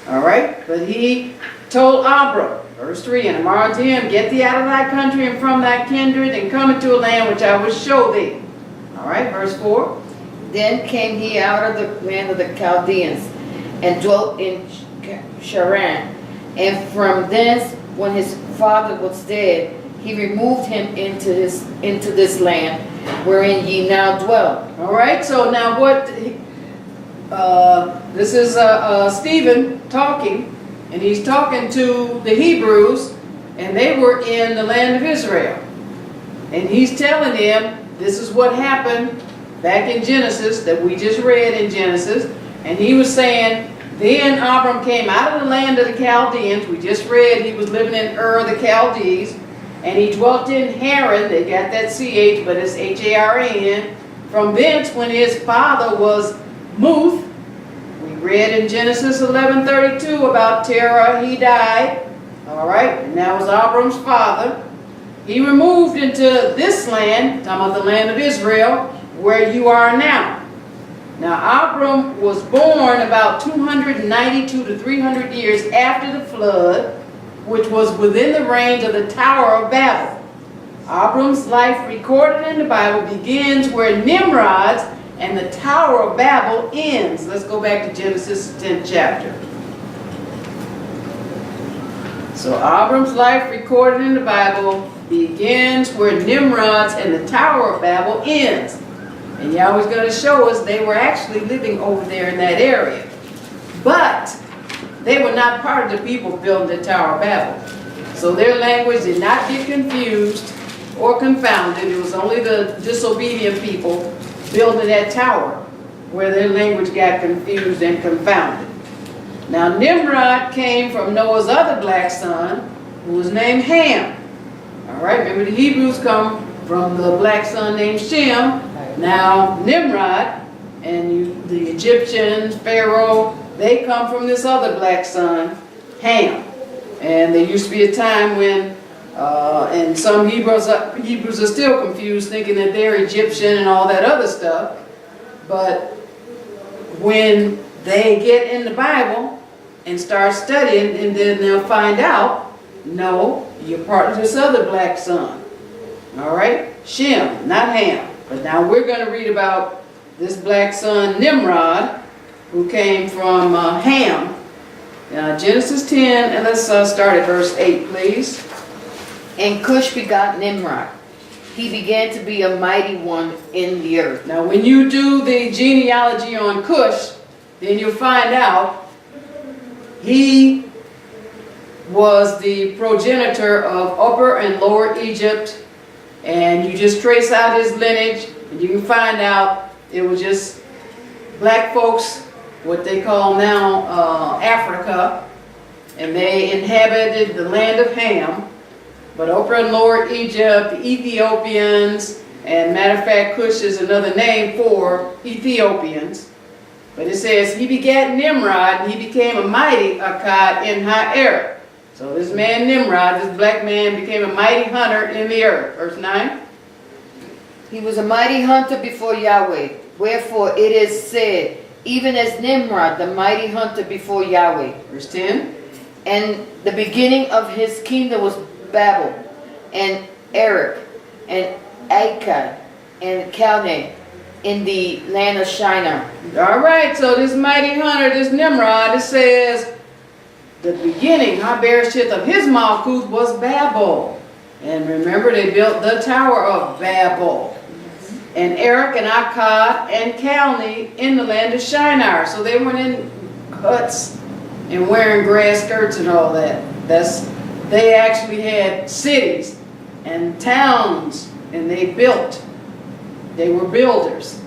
All right? But he told Abram, verse 3, And tomorrow unto him, Get thee out of thy country and from thy kindred, and come into a land which I will show thee. All right, verse 4. Then came he out of the land of the Chaldeans, and dwelt in Charan. And from thence, when his father was dead, he removed him into this land, wherein ye now dwell. All right, so now what, this is Stephen talking, and he's talking to the Hebrews, and they were in the land of Israel. And he's telling them, this is what happened back in Genesis, that we just read in Genesis. And he was saying, then Abram came out of the land of the Chaldeans. We just read he was living in the Chaldees. And he dwelt in Haran. They got that CH, but it's Haran. From thence, when his father was Muth, we read in Genesis 11:32 about Terah, he died. All right, and that was Abram's father. He removed into this land, talking about the land of Israel, where you are now. Now, Abram was born about 292 to 300 years after the flood, which was within the range of the Tower of Babel. Abram's life recorded in the Bible begins where Nimrod's and the Tower of Babel ends. Let's go back to Genesis 10th chapter. So Abram's life recorded in the Bible begins where Nimrod's and the Tower of Babel ends. And Yahweh's going to show us they were actually living over there in that area. But they were not part of the people building the Tower of Babel. So their language did not get confused or confounded. It was only the disobedient people building that tower where their language got confused and confounded. Now Nimrod came from Noah's other black son, who was named Ham. All right, remember the Hebrews come from the black son named Shem. Now Nimrod and the Egyptians, Pharaoh, they come from this other black son, Ham. And there used to be a time when, and some Hebrews are still confused, thinking that they're Egyptian and all that other stuff. But when they get in the Bible and start studying, and then they'll find out, no, you're part of this other black son. All right? Shem, not Ham. But now we're going to read about this black son, Nimrod, who came from Ham. Genesis 10, and let's start at verse 8, please. And Cush begot Nimrod. He began to be a mighty one in the earth. Now when you do the genealogy on Cush, then you'll find out he was the progenitor of Upper and Lower Egypt. And you just trace out his lineage, and you can find out it was just black folks, what they call now Africa, and they inhabited the land of Ham. But Upper and Lower Egypt, the Ethiopians, and matter of fact, Cush is another name for Ethiopians. But it says, he begat Nimrod, and he became a mighty Akkad in Ha'er. So this man Nimrod, this black man, became a mighty hunter in the earth. Verse 9. He was a mighty hunter before Yahweh. Wherefore it is said, even as Nimrod, the mighty hunter before Yahweh. Verse 10. And the beginning of his kingdom was Babel, and Erech, and Akkad, and Calneh, in the land of Shinar. All right, so this mighty hunter, this Nimrod, it says, the beginning, Habershith of his Malkuth was Babel. And remember, they built the Tower of Babel. And Erech and Akkad and Calneh in the land of Shinar. So they went in huts and wearing grass skirts and all that. They actually had cities and towns, and they built. They were builders.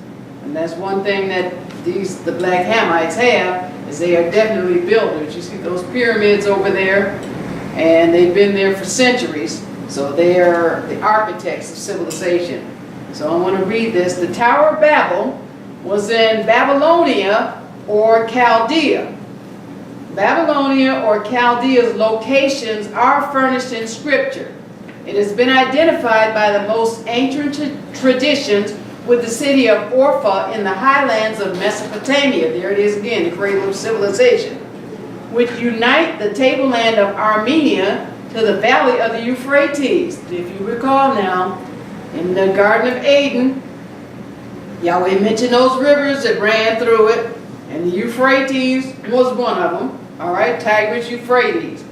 And that's one thing that the Black Hamites have, is they are definitely builders. You see those pyramids over there, and they've been there for centuries. So they are the architects of civilization. So I want to read this. The Tower of Babel was in Babylonia or Chaldea. Babylonia or Chaldea's locations are furnished in Scripture. It has been identified by the most ancient traditions with the city of Orpha in the highlands of Mesopotamia. There it is again, the cradle of civilization, which unite the tableland of Armenia to the valley of the Euphrates. If you recall now, in the Garden of Eden, Yahweh mentioned those rivers that ran through it, and the Euphrates was one of them. All right, Tigris, Euphrates.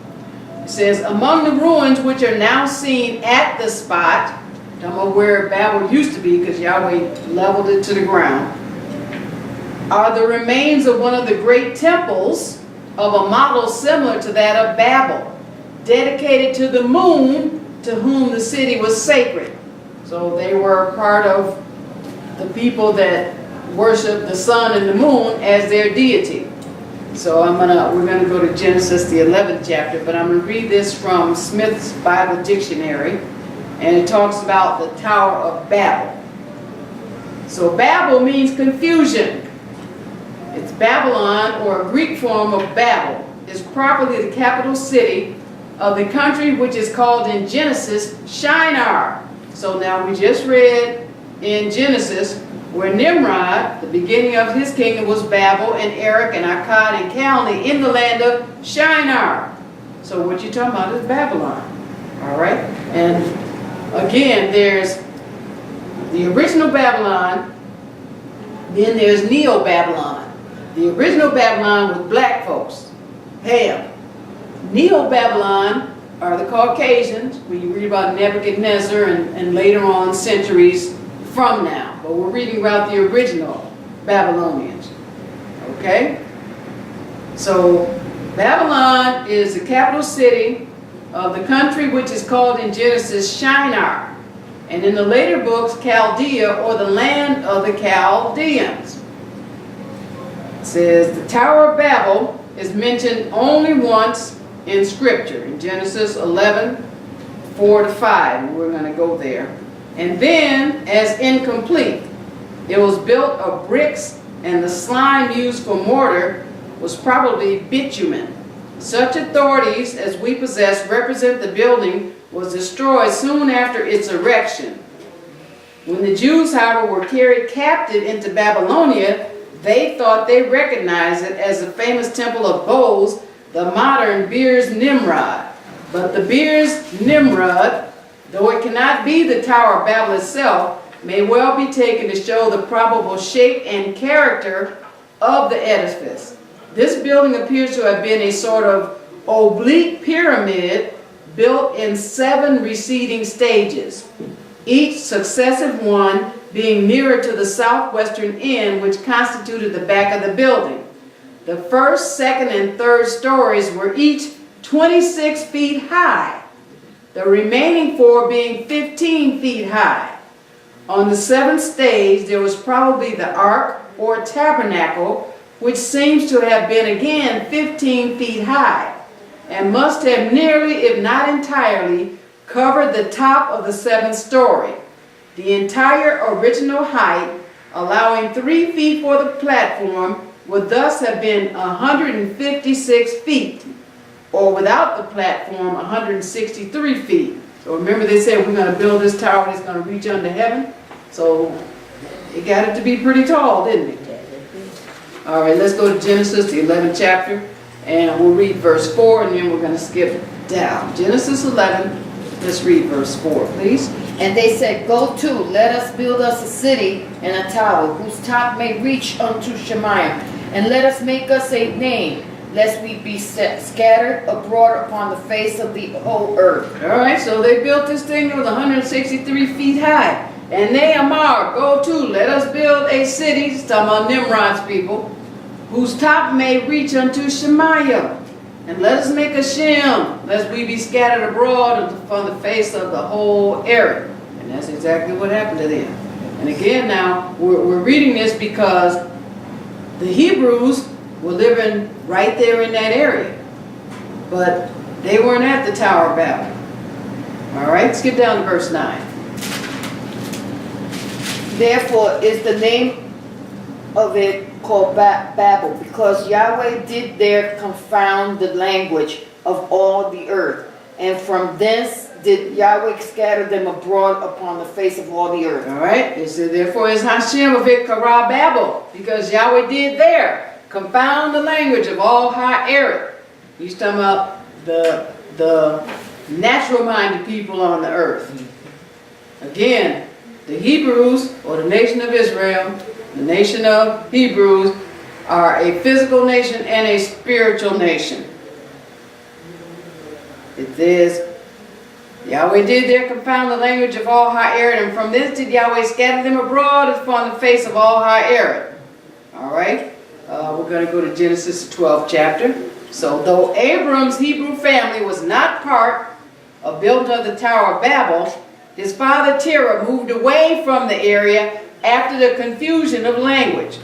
It says, among the ruins which are now seen at the spot, talking about where Babel used to be, because Yahweh leveled it to the ground, are the remains of one of the great temples of a model similar to that of Babel, dedicated to the moon, to whom the city was sacred. So they were part of the people that worship the sun and the moon as their deity. So we're gonna go to Genesis, the 11th chapter, but I'm gonna read this from Smith's Bible Dictionary, and it talks about the Tower of Babel. So Babel means confusion. It's Babylon, or a Greek form of Babel, is properly the capital city of the country which is called in Genesis Shinar. So now we just read in Genesis where Nimrod, the beginning of his kingdom, was Babel and Erech and Akkad and Calneh in the land of Shinar. So what you're talking about is Babylon. All right? And again, there's the original Babylon, then there's Neo-Babylon. The original Babylon was black folks, Ham. Neo-Babylon are the Caucasians. We read about Nebuchadnezzar and later on centuries from now. But we're reading about the original Babylonians. Okay? So Babylon is the capital city of the country which is called in Genesis Shinar. And in the later books, Chaldea, or the land of the Chaldeans. It says the Tower of Babel is mentioned only once in Scripture, in Genesis 11, 4-5, and we're going to go there. And then, as incomplete, it was built of bricks, and the slime used for mortar was probably bitumen. Such authorities as we possess represent the building was destroyed soon after its erection. When the Jews, however, were carried captive into Babylonia, they thought they recognized it as the famous temple of Bose, the modern Beers Nimrod. But the Beers Nimrod, though it cannot be the Tower of Babel itself, may well be taken to show the probable shape and character of the edifice. This building appears to have been a sort of oblique pyramid built in 7 receding stages, each successive one being nearer to the southwestern end, which constituted the back of the building. The first, second, and third stories were each 26 feet high, the remaining 4 being 15 feet high. On the 7th stage, there was probably the ark or tabernacle, which seems to have been again 15 feet high, and must have nearly, if not entirely, covered the top of the 7th story. The entire original height, allowing 3 feet for the platform, would thus have been 156 feet, or without the platform, 163 feet. So remember they said we're going to build this tower that's going to reach under heaven? So it got it to be pretty tall, didn't it? All right, let's go to Genesis, the 11th chapter, and we'll read verse 4, and then we're going to skip down. Genesis 11, let's read verse 4, please. And they said, go to, let us build us a city and a tower, whose top may reach unto Shemayim, and let us make us a name, lest we be scattered abroad upon the face of the whole earth. All right, so they built this thing that was 163 feet high. And they Amar, go to, let us build a city, it's talking about Nimrod's people, whose top may reach unto Shemaiah. And let us make a Shem, lest we be scattered abroad upon the face of the whole area. And that's exactly what happened to them. And again now, we're reading this because the Hebrews were living right there in that area. But they weren't at the Tower of Babel. All right, skip down to verse 9. Therefore is the name of it called Babel, because Yahweh did there confound the language of all the earth. And from thence did Yahweh scatter them abroad upon the face of all the earth. All right, it says, therefore is Hashem of it Kara Babel, because Yahweh did there confound the language of all high earth. He's talking about the natural-minded people on the earth. Again, the Hebrews, or the nation of Israel, the nation of Hebrews, are a physical nation and a spiritual nation. It says, Yahweh did there confound the language of all high earth, and from this did Yahweh scatter them abroad upon the face of all high earth. All right, we're going to go to Genesis 12th chapter. So, though Abram's Hebrew family was not part of building of the Tower of Babel, his father Terah moved away from the area after the confusion of language.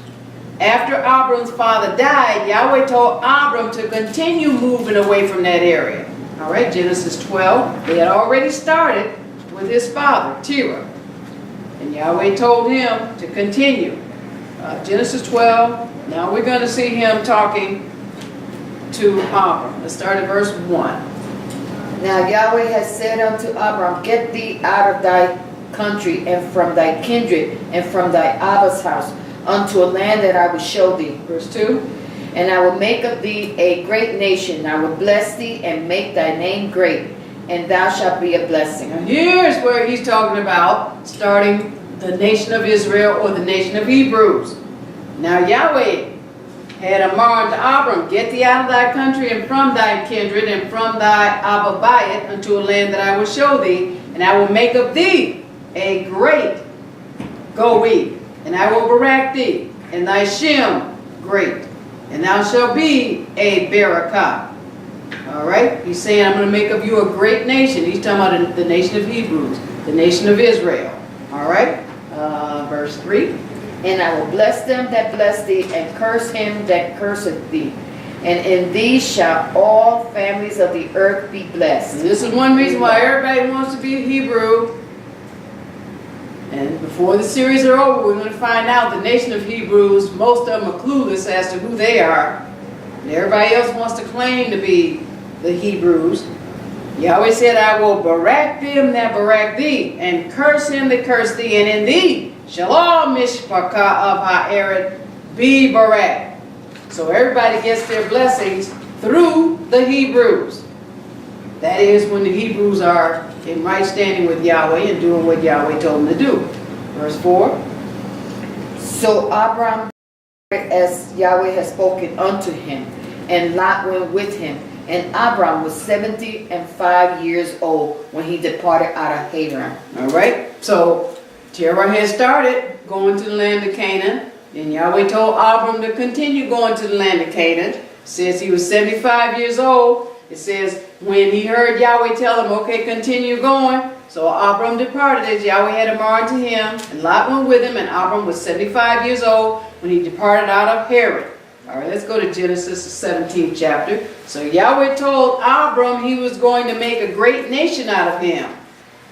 After Abram's father died, Yahweh told Abram to continue moving away from that area. All right, Genesis 12. They had already started with his father, Terah. And Yahweh told him to continue. Genesis 12. Now we're going to see him talking to Abram. Let's start at verse 1. Now Yahweh has said unto Abram, get thee out of thy country, and from thy kindred, and from thy Abba's house, unto a land that I will show thee. Verse 2. And I will make of thee a great nation. I will bless thee, and make thy name great, and thou shalt be a blessing. Now here's where he's talking about starting the nation of Israel, or the nation of Hebrews. Now Yahweh had Amar unto Abram, get thee out of thy country, and from thy kindred, and from thy Abba unto a land that I will show thee, and I will make of thee a great goe, and I will barak thee, and thy Shem great, and thou shalt be a barakah. All right, he's saying, I'm going to make of you a great nation. He's talking about the nation of Hebrews, the nation of Israel. All right, verse 3. And I will bless them that bless thee, and curse him that curseth thee. And in thee shall all families of the earth be blessed. And this is one reason why everybody wants to be a Hebrew. And before the series are over, we're going to find out the nation of Hebrews, most of them are clueless as to who they are. And everybody else wants to claim to be the Hebrews. Yahweh said, I will barak them that barak thee, and curse him that curse thee, and in thee shall all mishpachah of ha'eretz be barak. So everybody gets their blessings through the Hebrews. That is when the Hebrews are in right standing with Yahweh and doing what Yahweh told them to do. Verse 4. So Abram, as Yahweh had spoken unto him, and Lot went with him. And Abram was 75 years old when he departed out of Haran. All right, so Terah had started going to the land of Canaan, and Yahweh told Abram to continue going to the land of Canaan. Since he was 75 years old, it says when he heard Yahweh tell him, okay, continue going, so Abram departed as Yahweh had Amar to him, and Lot went with him, and Abram was 75 years old when he departed out of Haran. All right, let's go to Genesis, the 17th chapter. So Yahweh told Abram he was going to make a great nation out of him.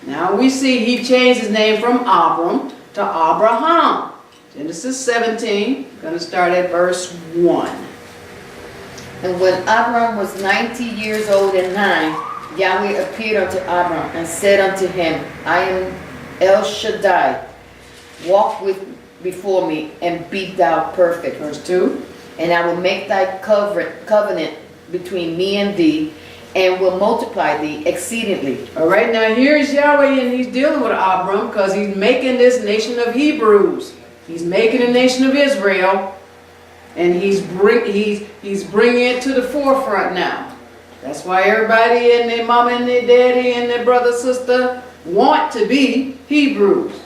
Now we see he changed his name from Abram to Abraham. Genesis 17, going to start at verse 1. And when Abram was 90 years old and 9, Yahweh appeared unto Abram and said unto him, I am El Shaddai. Walk before me and be thou perfect. Verse 2. And I will make thy covenant between me and thee, and will multiply thee exceedingly. All right, now here's Yahweh, and he's dealing with Abram because he's making this nation of Hebrews. He's making a nation of Israel. And he's bringing it to the forefront now. That's why everybody and their mama and their daddy and their brother, sister want to be Hebrews.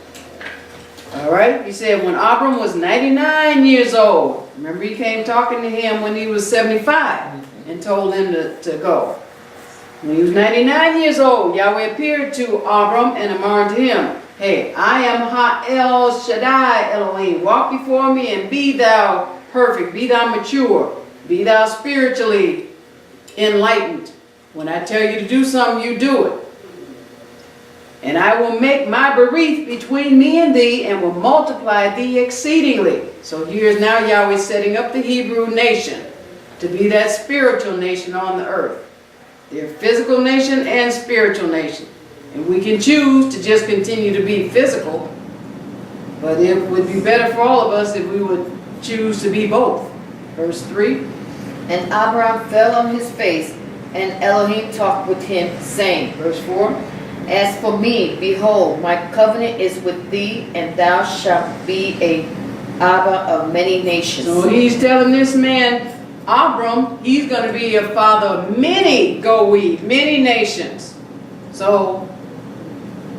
All right, he said when Abram was 99 years old, remember he came talking to him when he was 75 and told him to go. When he was 99 years old, Yahweh appeared to Abram and admonished him, hey, I am Ha-El Shaddai Elohim. Walk before me and be thou perfect, be thou mature, be thou spiritually enlightened. When I tell you to do something, you do it. And I will make my berith between me and thee, and will multiply thee exceedingly. So here's now Yahweh setting up the Hebrew nation to be that spiritual nation on the earth. They're physical nation and spiritual nation. And we can choose to just continue to be physical, but it would be better for all of us if we would choose to be both. Verse 3. And Abram fell on his face, and Elohim talked with him, saying, Verse 4. As for me, behold, my covenant is with thee, and thou shalt be a Abba of many nations. So he's telling this man, Abram, he's going to be a father of many many nations. So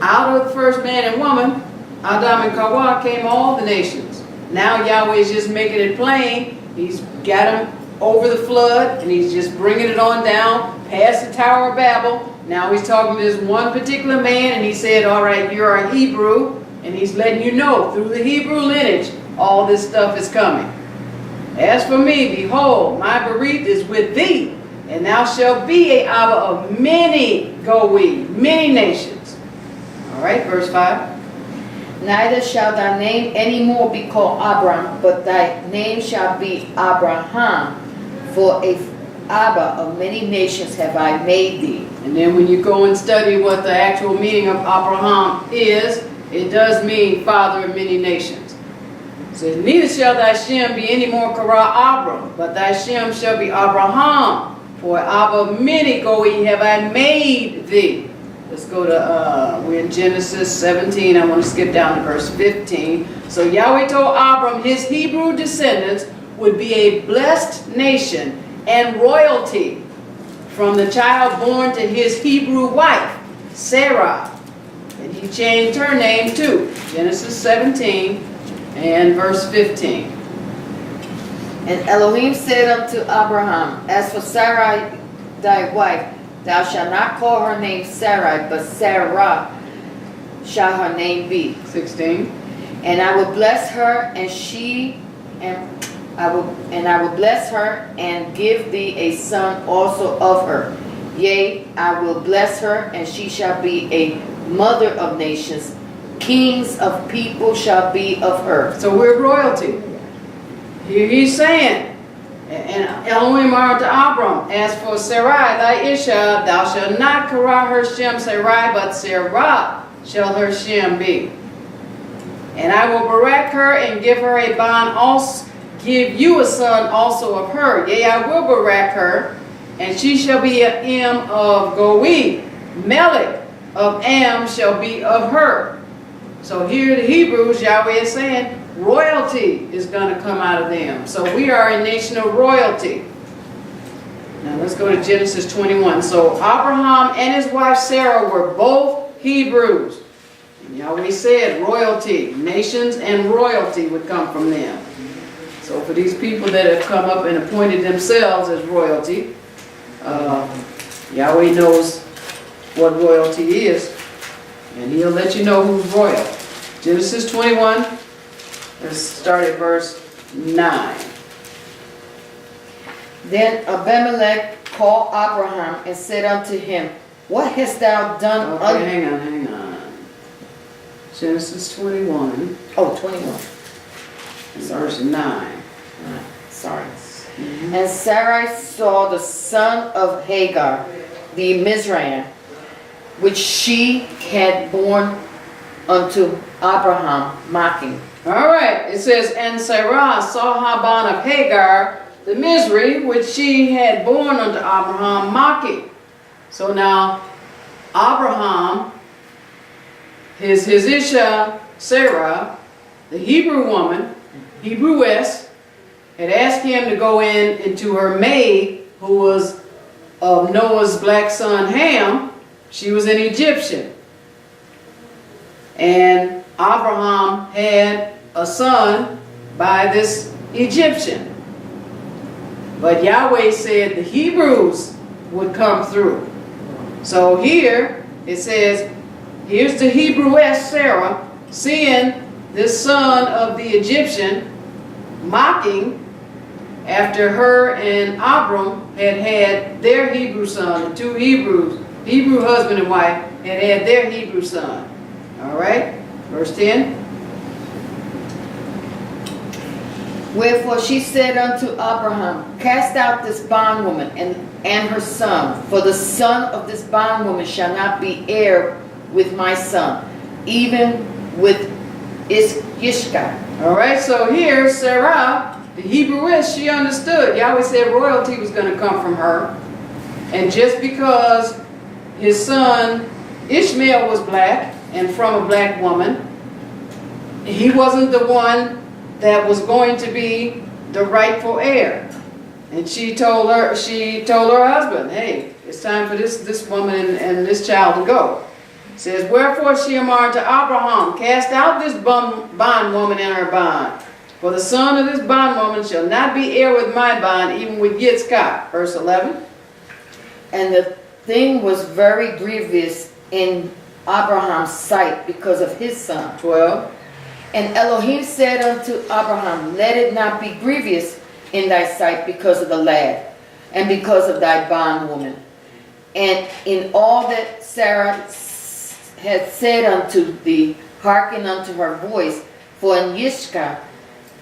out of the first man and woman, Adam and Hawa, came all the nations. Now Yahweh is just making it plain. He's got them over the flood, and he's just bringing it on down past the Tower of Babel. Now he's talking to this one particular man, and he said, all right, you're a Hebrew, and he's letting you know through the Hebrew lineage all this stuff is coming. As for me, behold, my berith is with thee, and thou shalt be a Abba of many many nations. All right, verse 5. Neither shall thy name any more be called Abram, but thy name shall be Abraham, for a Abba of many nations have I made thee. And then when you go and study what the actual meaning of Abraham is, it does mean father of many nations. It says, neither shall thy Shem be any more Kara Abram, but thy Shem shall be Abraham, for Abba of many have I made thee. Let's go to, we're in Genesis 17. I want to skip down to verse 15. So Yahweh told Abram his Hebrew descendants would be a blessed nation and royalty from the child born to his Hebrew wife, Sarah. And he changed her name too. Genesis 17 and verse 15. And Elohim said unto Abraham, as for Sarai thy wife, thou shalt not call her name Sarai, but Sarah shall her name be. 16. And I will bless her, I will bless her and give thee a son also of her. Yea, I will bless her, and she shall be a mother of nations. Kings of people shall be of her. So we're royalty. Here he's saying, and Elohim are to Abram, as for Sarai thy Iyshshah, thou shalt not Kara her Shem Sarai, but Sarah shall her Shem be. And I will barak her and give her a bond also, give you a son also of her. Yea, I will barak her, and she shall be an Im of Goe. Melech of Am shall be of her. So here the Hebrews, Yahweh is saying, royalty is going to come out of them. So we are a nation of royalty. Now let's go to Genesis 21. So Abraham and his wife Sarah were both Hebrews. And Yahweh said royalty, nations and royalty would come from them. So for these people that have come up and appointed themselves as royalty, Yahweh knows what royalty is, and he'll let you know who's royal. Genesis 21, let's start at verse 9. Then Abimelech called Abraham and said unto him, what hast thou done? Okay, hang on. Genesis 21. Oh, 21. Verse 9. Sorry. And Sarai saw the son of Hagar, the Mizraim, which she had borne unto Abraham, mocking. All right, it says, and Sarah saw Haban of Hagar, the Mizri, which she had borne unto Abraham, mocking. So now, Abraham, his Iyshshah, Sarah, the Hebrew woman, Hebrewess, had asked him to go into her maid, who was of Noah's black son Ham. She was an Egyptian. And Abraham had a son by this Egyptian. But Yahweh said the Hebrews would come through. So here it says, here's the Hebrewess Sarah seeing this son of the Egyptian mocking after her and Abram had their Hebrew son, the two Hebrew husband and wife, had their Hebrew son. All right, verse 10. Wherefore she said unto Abraham, cast out this bondwoman and her son, for the son of this bondwoman shall not be heir with my son, even with Iyshshah. All right, so here Sarah, the Hebrewess, she understood. Yahweh said royalty was going to come from her. And just because his son Ishmael was black and from a black woman, he wasn't the one that was going to be the rightful heir. And she told her husband, hey, it's time for this woman and this child to go. It says, wherefore she amarred to Abraham, cast out this bondwoman and her bond. For the son of this bondwoman shall not be heir with my bond, even with Yitzchak. Verse 11. And the thing was very grievous in Abraham's sight because of his son. 12. And Elohim said unto Abraham, let it not be grievous in thy sight because of the lad, and because of thy bondwoman. And in all that Sarah had said unto thee, hearken unto her voice, for in Iyshshah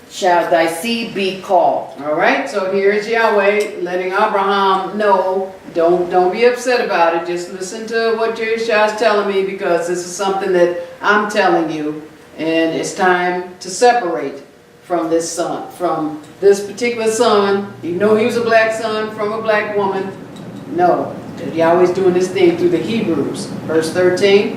shall thy seed be called. All right, so here's Yahweh letting Abraham know, don't be upset about it. Just listen to what Yahshua is telling me, because this is something that I'm telling you. And it's time to separate from this son, from this particular son. You know he was a black son from a black woman. No, Yahweh's doing this thing through the Hebrews. Verse 13.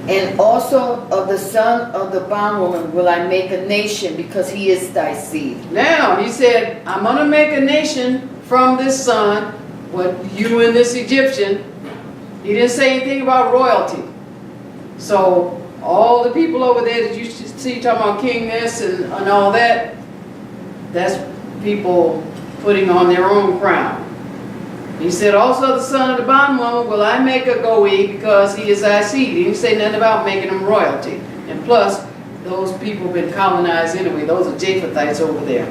And also of the son of the bondwoman will I make a nation, because he is thy seed. Now, he said, I'm going to make a nation from this son, what you and this Egyptian. He didn't say anything about royalty. So, all the people over there that you see talking about king this and all that, that's people putting on their own crown. He said, also the son of the bondwoman will I make a goee, because he is thy seed. He didn't say nothing about making him royalty. And plus, those people have been colonized anyway. Those are Japhethites over there.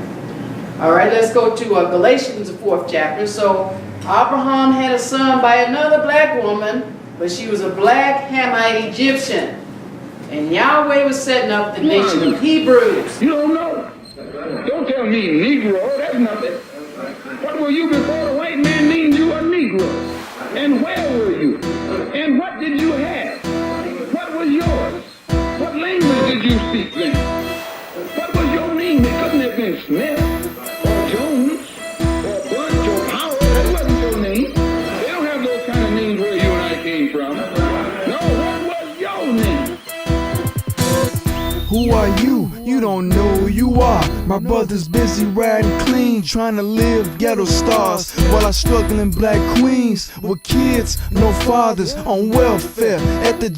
All right, let's go to Galatians, the 4th chapter. So, Abraham had a son by another black woman, but she was a black Hamite Egyptian. And Yahweh was setting up the nation of Hebrews. You don't know. Don't tell me Negro. That's nothing. What were you before the white man named you a Negro? And where were you? And what did you have? What was yours? What language did you speak then? What was your name? It couldn't have been Smith or Jones or Bunch or Howard. That wasn't your name. They don't have those kind of names where you and I came from. No, what was your name? Who are you? You don't know who you are. My brother's busy riding clean, trying to live ghetto stars, while I struggle in black queens with kids, no fathers, on welfare at the